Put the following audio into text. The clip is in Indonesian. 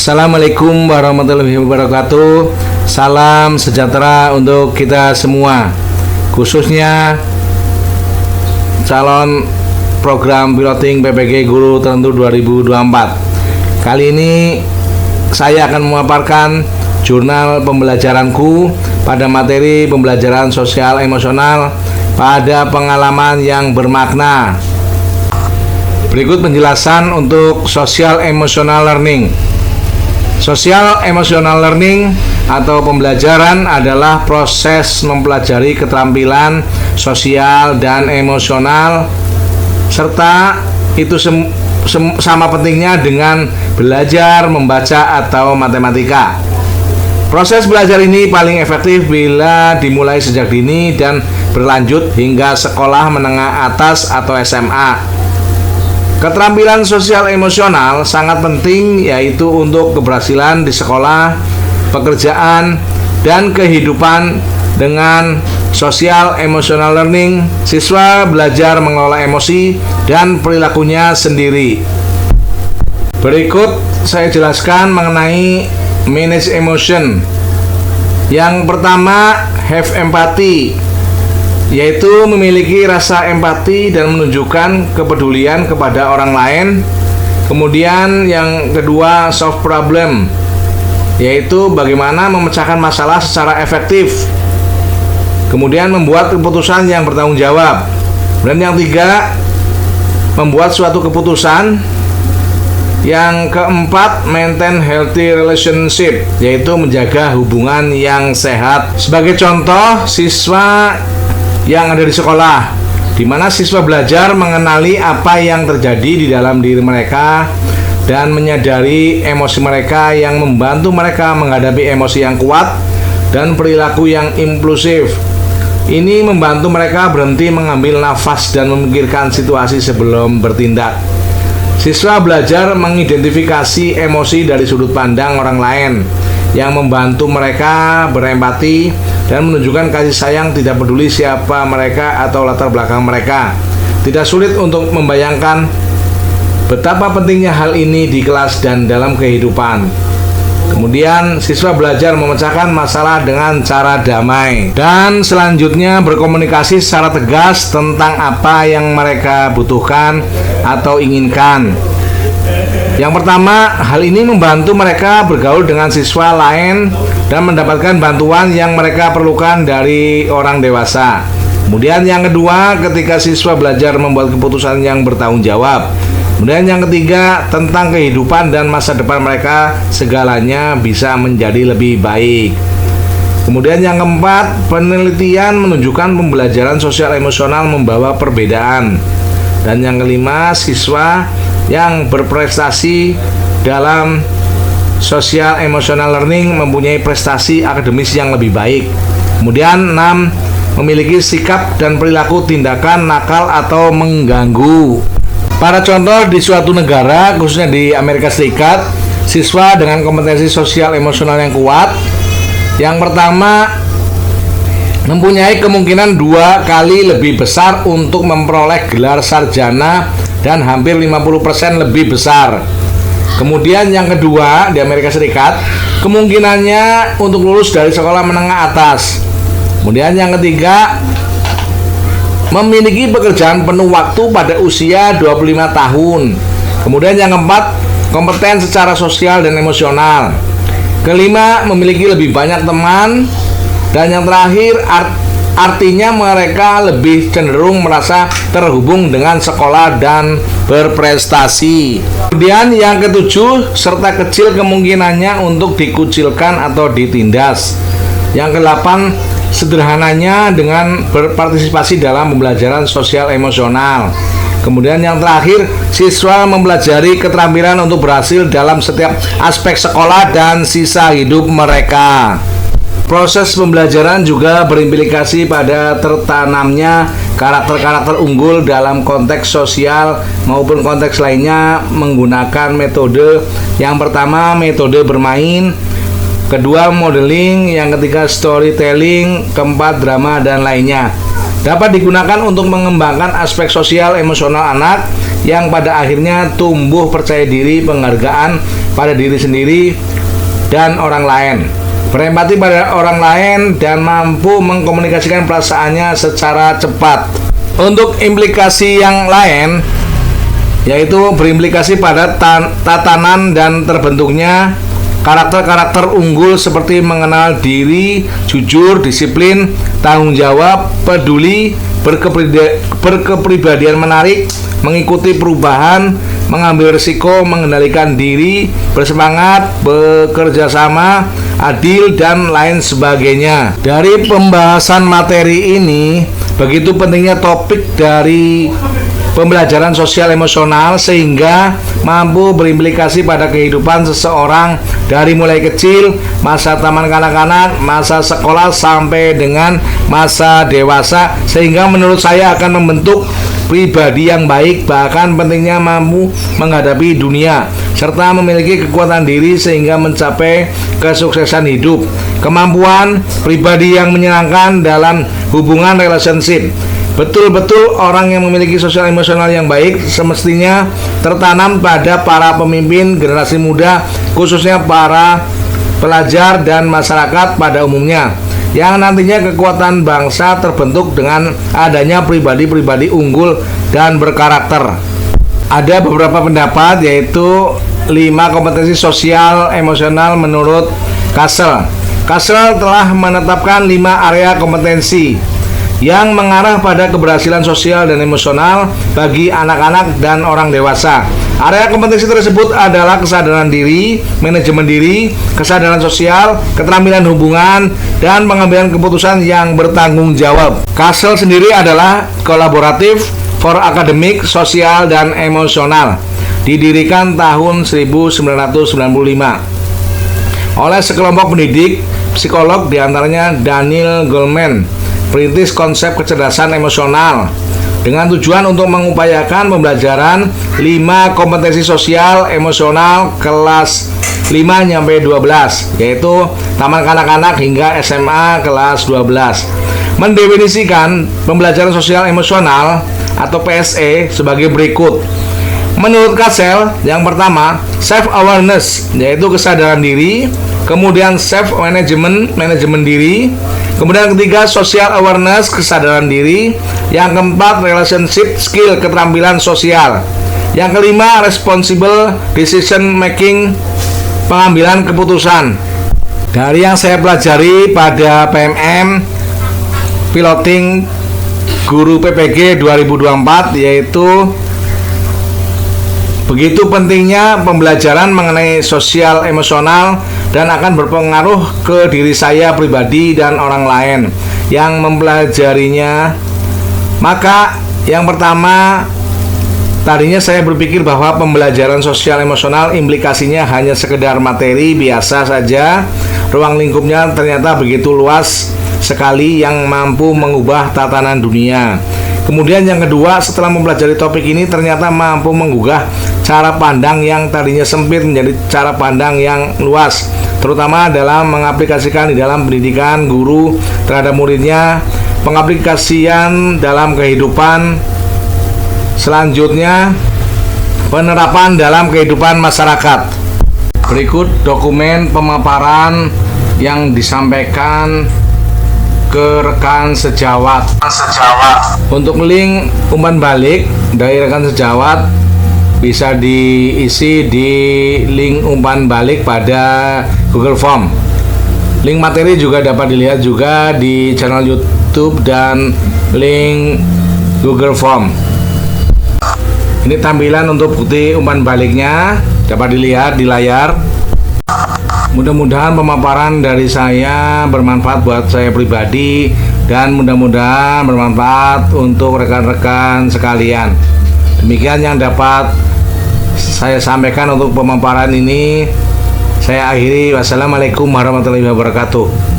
Assalamualaikum warahmatullahi wabarakatuh. Salam sejahtera untuk kita semua, khususnya calon program piloting PPG Guru Tertentu 2024. Kali ini saya akan memaparkan jurnal pembelajaranku pada materi pembelajaran sosial emosional pada pengalaman yang bermakna. Berikut penjelasan untuk social emotional learning. Social emotional learning atau pembelajaran adalah proses mempelajari keterampilan sosial dan emosional, serta itu sama pentingnya dengan belajar membaca atau matematika. Proses belajar ini paling efektif bila dimulai sejak dini dan berlanjut hingga sekolah menengah atas atau SMA. Keterampilan sosial emosional sangat penting, yaitu untuk keberhasilan di sekolah, pekerjaan, dan kehidupan. Dengan social emotional learning, siswa belajar mengelola emosi dan perilakunya sendiri. Berikut saya jelaskan mengenai manage emotion. Yang pertama, have empathy, yaitu memiliki rasa empati dan menunjukkan kepedulian kepada orang lain. Kemudian yang kedua, solve problem, yaitu bagaimana memecahkan masalah secara efektif. Kemudian membuat keputusan yang bertanggung jawab. Dan yang tiga, membuat suatu keputusan. Yang keempat, maintain healthy relationship, yaitu menjaga hubungan yang sehat. Sebagai contoh, siswa yang ada di sekolah, di mana siswa belajar mengenali apa yang terjadi di dalam diri mereka dan menyadari emosi mereka yang membantu mereka menghadapi emosi yang kuat dan perilaku yang impulsif. Ini membantu mereka berhenti mengambil nafas dan memikirkan situasi sebelum bertindak. Siswa belajar mengidentifikasi emosi dari sudut pandang orang lain yang membantu mereka berempati dan menunjukkan kasih sayang, tidak peduli siapa mereka atau latar belakang mereka. Tidak sulit untuk membayangkan betapa pentingnya hal ini di kelas dan dalam kehidupan. Kemudian siswa belajar memecahkan masalah dengan cara damai. Dan selanjutnya berkomunikasi secara tegas tentang apa yang mereka butuhkan atau inginkan. Yang pertama, hal ini membantu mereka bergaul dengan siswa lain dan mendapatkan bantuan yang mereka perlukan dari orang dewasa. Kemudian yang kedua, ketika siswa belajar membuat keputusan yang bertanggung jawab. Kemudian yang ketiga, tentang kehidupan dan masa depan mereka, segalanya bisa menjadi lebih baik. Kemudian yang keempat, penelitian menunjukkan pembelajaran sosial emosional membawa perbedaan. Dan yang kelima, siswa yang berprestasi dalam social emotional learning mempunyai prestasi akademis yang lebih baik. Kemudian 6, memiliki sikap dan perilaku tindakan nakal atau mengganggu. Para contoh di suatu negara, khususnya di Amerika Serikat, siswa dengan kompetensi sosial emosional yang kuat, yang pertama, mempunyai kemungkinan 2 kali lebih besar untuk memperoleh gelar sarjana dan hampir 50% lebih besar. Kemudian yang kedua, di Amerika Serikat, kemungkinannya untuk lulus dari sekolah menengah atas. Kemudian yang ketiga, memiliki pekerjaan penuh waktu pada usia 25 tahun. Kemudian yang keempat, kompeten secara sosial dan emosional. Kelima, memiliki lebih banyak teman. Dan yang terakhir, artinya mereka lebih cenderung merasa terhubung dengan sekolah dan berprestasi. Kemudian yang ketujuh, serta kecil kemungkinannya untuk dikucilkan atau ditindas. Yang kedelapan, sederhananya dengan berpartisipasi dalam pembelajaran sosial emosional. Kemudian yang terakhir, siswa mempelajari keterampilan untuk berhasil dalam setiap aspek sekolah dan sisa hidup mereka. Proses pembelajaran juga berimplikasi pada tertanamnya karakter-karakter unggul dalam konteks sosial maupun konteks lainnya menggunakan metode. Yang pertama, metode bermain. Kedua, modeling. Yang ketiga, storytelling. Keempat, drama dan lainnya. Dapat digunakan untuk mengembangkan aspek sosial emosional anak yang pada akhirnya tumbuh percaya diri, penghargaan, pada diri sendiri dan orang lain, berempati pada orang lain, dan mampu mengkomunikasikan perasaannya secara cepat. Untuk implikasi yang lain, yaitu berimplikasi pada tatanan dan terbentuknya karakter-karakter unggul seperti mengenal diri, jujur, disiplin, tanggung jawab, peduli, berkepribadian menarik, mengikuti perubahan, mengambil risiko, mengendalikan diri, bersemangat, bekerja sama, adil, dan lain sebagainya. Dari pembahasan materi ini, begitu pentingnya topik dari pembelajaran sosial emosional sehingga mampu berimplikasi pada kehidupan seseorang dari mulai kecil, masa taman kanak-kanak, masa sekolah sampai dengan masa dewasa, sehingga menurut saya akan membentuk pribadi yang baik, bahkan pentingnya mampu menghadapi dunia serta memiliki kekuatan diri sehingga mencapai kesuksesan hidup. Kemampuan pribadi yang menyenangkan dalam hubungan relationship. Betul-betul orang yang memiliki sosial emosional yang baik semestinya tertanam pada para pemimpin generasi muda, khususnya para pelajar dan masyarakat pada umumnya, yang nantinya kekuatan bangsa terbentuk dengan adanya pribadi-pribadi unggul dan berkarakter. Ada beberapa pendapat, yaitu 5 kompetensi sosial emosional menurut Kasel. Kasel telah menetapkan 5 area kompetensi yang mengarah pada keberhasilan sosial dan emosional bagi anak-anak dan orang dewasa. Area kompetensi tersebut adalah kesadaran diri, manajemen diri, kesadaran sosial, keterampilan hubungan, dan pengambilan keputusan yang bertanggung jawab. Kasel sendiri adalah kolaboratif for akademik, sosial, dan emosional. Didirikan tahun 1995 oleh sekelompok pendidik psikolog, diantaranya Daniel Goleman, perintis konsep kecerdasan emosional, dengan tujuan untuk mengupayakan pembelajaran 5 kompetensi sosial emosional kelas 5-12, yaitu taman kanak-kanak hingga SMA kelas 12. Mendefinisikan pembelajaran sosial emosional atau PSE sebagai berikut. Menurut Kasel, yang pertama, self-awareness, yaitu kesadaran diri. Kemudian self-management, manajemen diri. Kemudian ketiga, social awareness, kesadaran diri. Yang keempat, relationship skill, keterampilan sosial. Yang kelima, responsible decision making, pengambilan keputusan. Dari yang saya pelajari pada PMM Piloting Guru PPG 2024, yaitu begitu pentingnya pembelajaran mengenai sosial emosional dan akan berpengaruh ke diri saya pribadi dan orang lain yang mempelajarinya. Maka yang pertama, tadinya saya berpikir bahwa pembelajaran sosial emosional implikasinya hanya sekedar materi biasa saja. Ruang lingkupnya ternyata begitu luas sekali yang mampu mengubah tatanan dunia. Kemudian yang kedua, setelah mempelajari topik ini ternyata mampu menggugah cara pandang yang tadinya sempit menjadi cara pandang yang luas, terutama dalam mengaplikasikan di dalam pendidikan guru terhadap muridnya, pengaplikasian dalam kehidupan, selanjutnya penerapan dalam kehidupan masyarakat. Berikut dokumen pemaparan yang disampaikan ke rekan sejawat. Untuk link umpan balik dari rekan sejawat bisa diisi di link umpan balik pada Google Form. Link materi juga dapat dilihat juga di channel YouTube dan link Google Form. Ini tampilan untuk bukti umpan baliknya, dapat dilihat di layar. Mudah-mudahan pemaparan dari saya bermanfaat buat saya pribadi dan mudah-mudahan bermanfaat untuk rekan-rekan sekalian. Demikian yang dapat saya sampaikan untuk pemaparan ini. Saya akhiri. Wassalamualaikum warahmatullahi wabarakatuh.